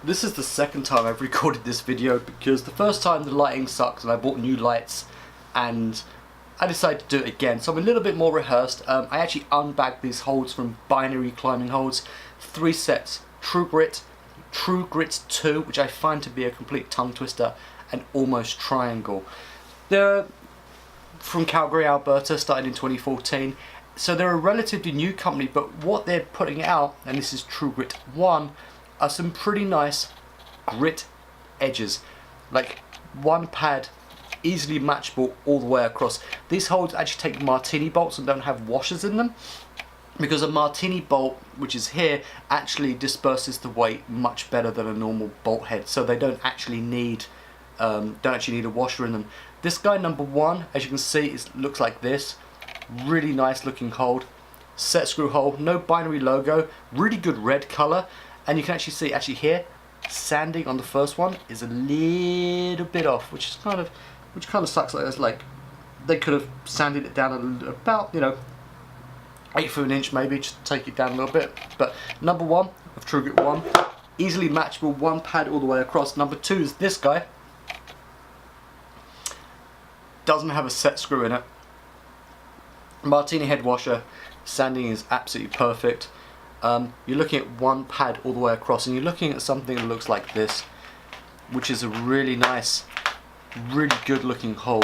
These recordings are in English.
This is the second time I've recorded this video because the first time the lighting sucked and I bought new lights and I decided to do it again. So I'm a little bit more rehearsed. I actually unbagged these holds from Binary Climbing Holds. 3 sets, True Grit 2, which I find to be a complete tongue twister, and Almost Triangle. They're from Calgary, Alberta, started in 2014. So they're a relatively new company, but what they're putting out, and this is True Grit 1, are some pretty nice grit edges. Like one pad, easily matchable all the way across. These holds actually take martini bolts and don't have washers in them, because a martini bolt, which is here, actually disperses the weight much better than a normal bolt head. So they don't actually need a washer in them. This guy, number 1, as you can see, looks like this. Really nice looking hold. Set screw hole, no binary logo, really good red color, and you can actually see here sanding on the first one is a little bit off, which kind of sucks. Like they could have sanded it down about 1/8 of an inch, maybe just take it down a little bit. But number 1 of True Grit 1, easily matchable, one pad all the way across. Number 2 is this guy. Doesn't have a set screw in it. Martini head washer, sanding is absolutely perfect. You're looking at one pad all the way across, and you're looking at something that looks like this, which is a really nice, really good looking hole.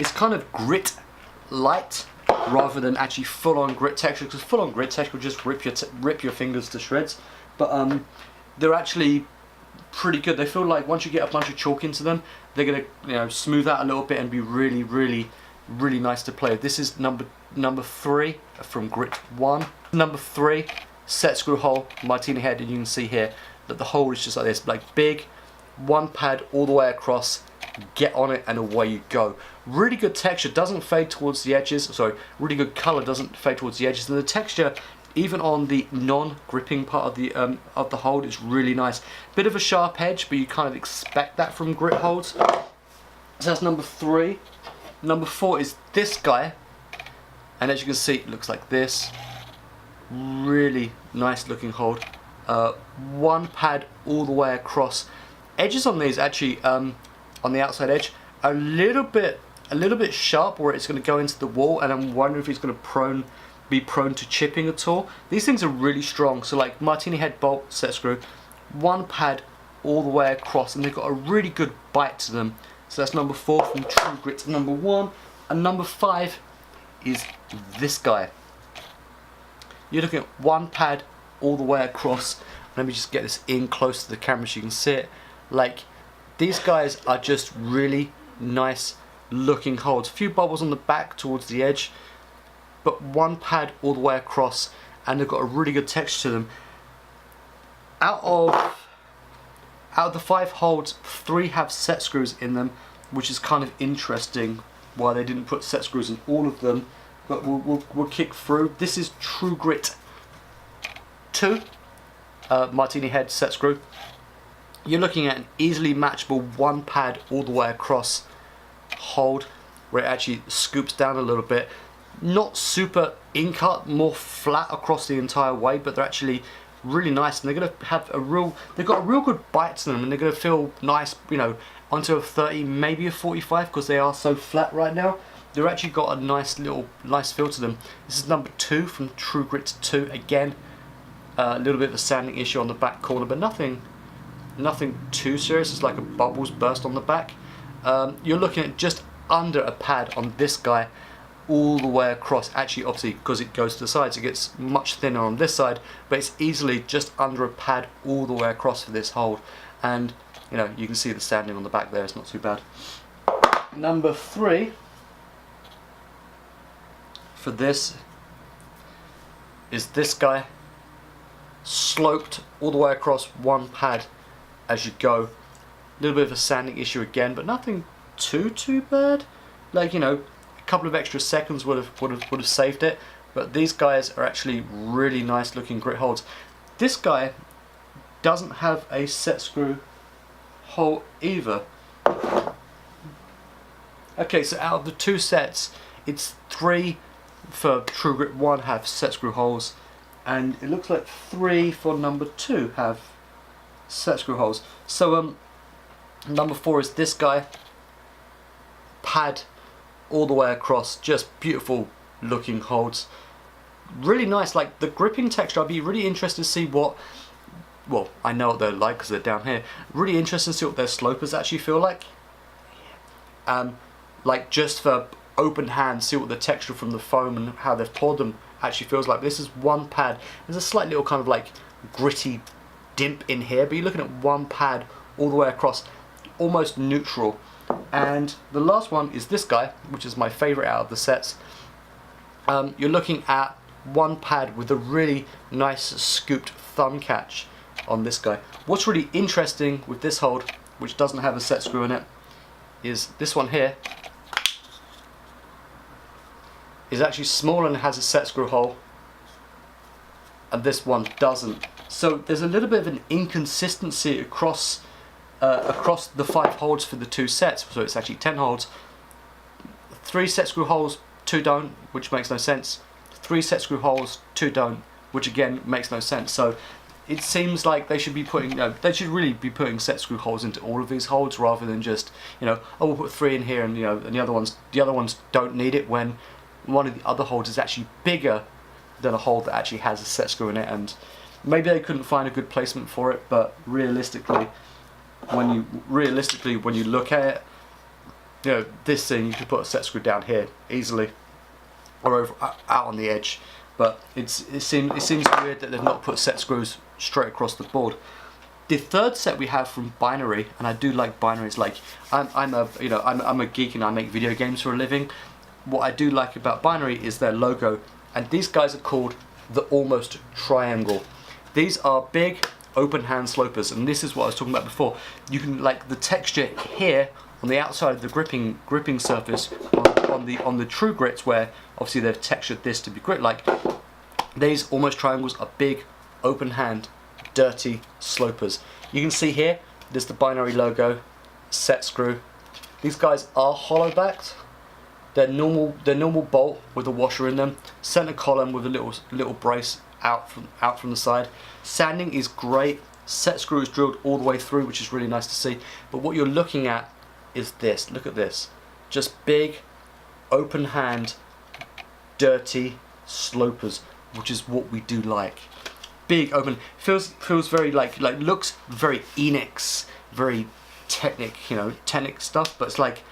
It's kind of grit light rather than actually full on grit texture, because full on grit texture will just rip your fingers to shreds. But they're actually pretty good. They feel like once you get a bunch of chalk into them, they're gonna smooth out a little bit and be really, really, really nice to play with. This is number 3 from Grit 1. Number 3, set screw hole, martini head, and you can see here that the hole is just like this, like big, one pad all the way across. Get on it and away you go. Really good texture, doesn't fade towards the edges. Sorry, really good color, doesn't fade towards the edges, and the texture, even on the non-gripping part of the hold, is really nice. Bit of a sharp edge, but you kind of expect that from grit holds. So that's number 3. Number 4 is this guy, and as you can see, it looks like this. Really nice looking hold. One pad all the way across. Edges on these actually, on the outside edge, a little bit sharp, where it's going to go into the wall, and I'm wondering if it's going to be prone to chipping at all. These things are really strong. So like martini head bolt, set screw, one pad all the way across, and they've got a really good bite to them. So that's number 4 from True Grit number 1. And number 5 is this guy. You're looking at one pad all the way across. Let me just get this in close to the camera so you can see it. Like, these guys are just really nice looking holds. A few bubbles on the back towards the edge, but one pad all the way across, and they've got a really good texture to them. Out of the 5 holds, 3 have set screws in them, which is kind of interesting why they didn't put set screws in all of them, but we'll kick through. This is True Grit 2, martini head set screw. You're looking at an easily matchable one pad all the way across hold, where it actually scoops down a little bit. Not super in-cut, more flat across the entire way, but they're actually really nice, and they're going to have they've got a real good bite to them, and they're going to feel nice, onto a 30, maybe a 45, because they are so flat right now. They've actually got a nice feel to them. This is number 2 from True Grit 2. Again, a little bit of a sanding issue on the back corner, but nothing too serious. It's like a bubbles burst on the back. You're looking at just under a pad on this guy all the way across. Actually, obviously, because it goes to the sides, it gets much thinner on this side, but it's easily just under a pad all the way across for this hold. And you can see the sanding on the back there. It's not too bad. Number 3 for this is this guy, sloped all the way across, one pad as you go. A little bit of a sanding issue again, but nothing too bad. Like, a couple of extra seconds would have saved it. But these guys are actually really nice looking grit holds. This guy doesn't have a set screw hole either. Okay, so out of the 2 sets, it's 3 for True Grit 1 have set screw holes, and it looks like 3 for number 2 have set screw holes. So number 4 is this guy, pad all the way across, just beautiful looking holds, really nice. Like the gripping texture, I'd be really interested to see what, well, I know what they're like because they're down here. Really interested to see what their slopers actually feel like. Like just for open hand, see what the texture from the foam and how they've poured them actually feels like. This is one pad. There's a slight little kind of like gritty dimp in here, but you're looking at one pad all the way across, almost neutral. And the last one is this guy, which is my favorite out of the sets. You're looking at one pad with a really nice scooped thumb catch on this guy. What's really interesting with this hold, which doesn't have a set screw in it, is this one here is actually smaller and has a set screw hole, and this one doesn't. So there's a little bit of an inconsistency across the 5 holds for the 2 sets. So it's actually 10 holds, 3 set screw holes, 2 don't, which makes no sense. 3 set screw holes, 2 don't, which again makes no sense. So it seems like they should be putting, they should really be putting set screw holes into all of these holds rather than just, oh, we'll put 3 in here and and the other ones don't need it, when one of the other holds is actually bigger than a hold that actually has a set screw in it. And maybe they couldn't find a good placement for it, but realistically when you look at it, this thing, you could put a set screw down here easily, or over out on the edge. But it seems weird that they've not put set screws straight across the board. The third set we have from Binary, and I do like Binaries. Like I'm a geek and I make video games for a living. What I do like about Binary is their logo, and these guys are called the Almost Triangle. These are big open hand slopers, and this is what I was talking about before. You can, like, the texture here on the outside of the gripping surface on the true grits, where obviously they've textured this to be grit like. These Almost Triangles are big open hand dirty slopers. You can see here there's the Binary logo, set screw. These guys are hollow backed. They're normal bolt with a washer in them, center column with a little brace out from the side. Sanding is great. Set screw is drilled all the way through, which is really nice to see. But what you're looking at is this. Look at this. Just big, open hand, dirty slopers, which is what we do like. Big open, feels very like looks very Enix, very technic stuff, but it's like,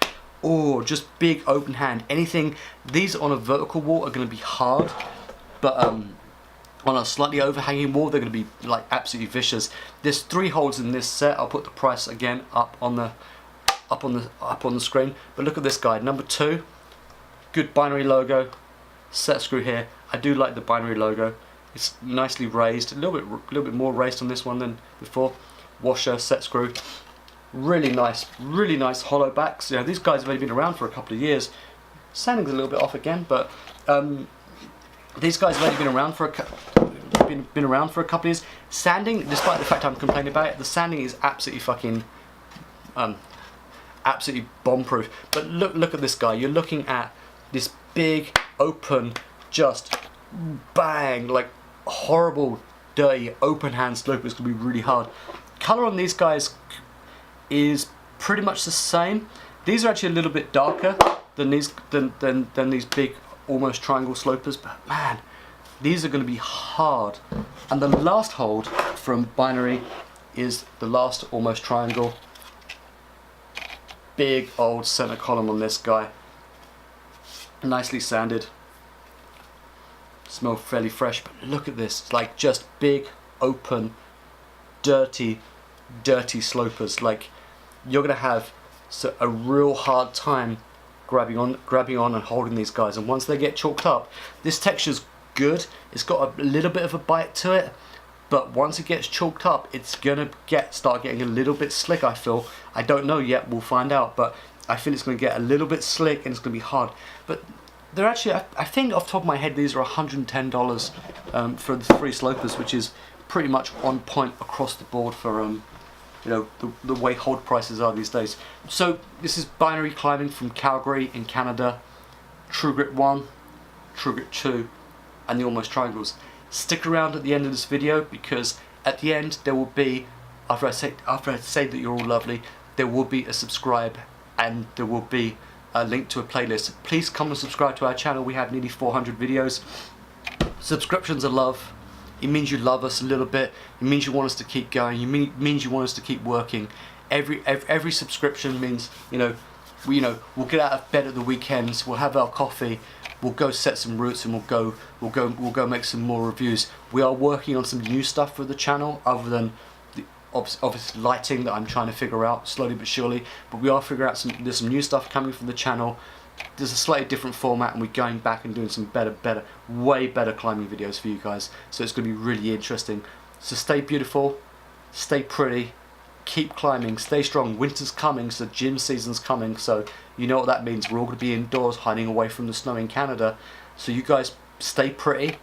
oh, just big open hand. Anything, these on a vertical wall are going to be hard, but on a slightly overhanging wall they're going to be like absolutely vicious. There's 3 holds in this set. I'll put the price again up on the screen. But look at this guy, number 2, good Binary logo, set screw here. I do like the Binary logo. It's nicely raised, a little bit more raised on this one than before. Washer, set screw. Really nice hollow backs. These guys have only been around for a couple of years. Sanding's a little bit off again, but these guys have only been around for a couple of years. Sanding, despite the fact I'm complaining about it, the sanding is absolutely fucking absolutely bomb-proof. But look at this guy. You're looking at this big open, just bang, like horrible dirty open hand slope. It's gonna be really hard. Color on these guys is pretty much the same. These are actually a little bit darker than these big Almost Triangle slopers, but man, these are going to be hard. And the last hold from Binary is the last Almost Triangle. Big old center column on this guy, nicely sanded, smell fairly fresh. But look at this, it's like just big open dirty slopers. Like, you're gonna have a real hard time grabbing on and holding these guys. And once they get chalked up, this texture's good. It's got a little bit of a bite to it, but once it gets chalked up, it's gonna start getting a little bit slick. I feel. I don't know yet. We'll find out. But I feel it's gonna get a little bit slick and it's gonna be hard. But they're actually, I think off the top of my head, these are $110 for the 3 slopers, which is pretty much on point across the board for the way hold prices are these days. So this is Binary climbing from Calgary in Canada. True Grit 1, True Grit 2, and the Almost Triangles. Stick around at the end of this video, because at the end there will be after I say that you're all lovely, there will be a subscribe and there will be a link to a playlist. Please come and subscribe to our channel. We have nearly 400 videos. Subscriptions are love. It means you love us a little bit. It means you want us to keep going. It means you want us to keep working. Every subscription means, we'll get out of bed at the weekends. We'll have our coffee. We'll go set some roots, and we'll go make some more reviews. We are working on some new stuff for the channel, other than the obvious lighting that I'm trying to figure out slowly but surely. But we are figuring out there's some new stuff coming from the channel. There's a slightly different format, and we're going back and doing some way better climbing videos for you guys. So it's going to be really interesting. So stay beautiful, stay pretty, keep climbing, stay strong. Winter's coming, so gym season's coming. So you know what that means. We're all going to be indoors, hiding away from the snow in Canada. So you guys stay pretty,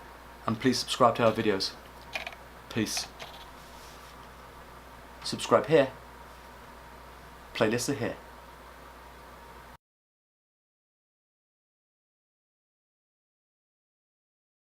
and please subscribe to our videos. Peace. Subscribe here. Playlists are here.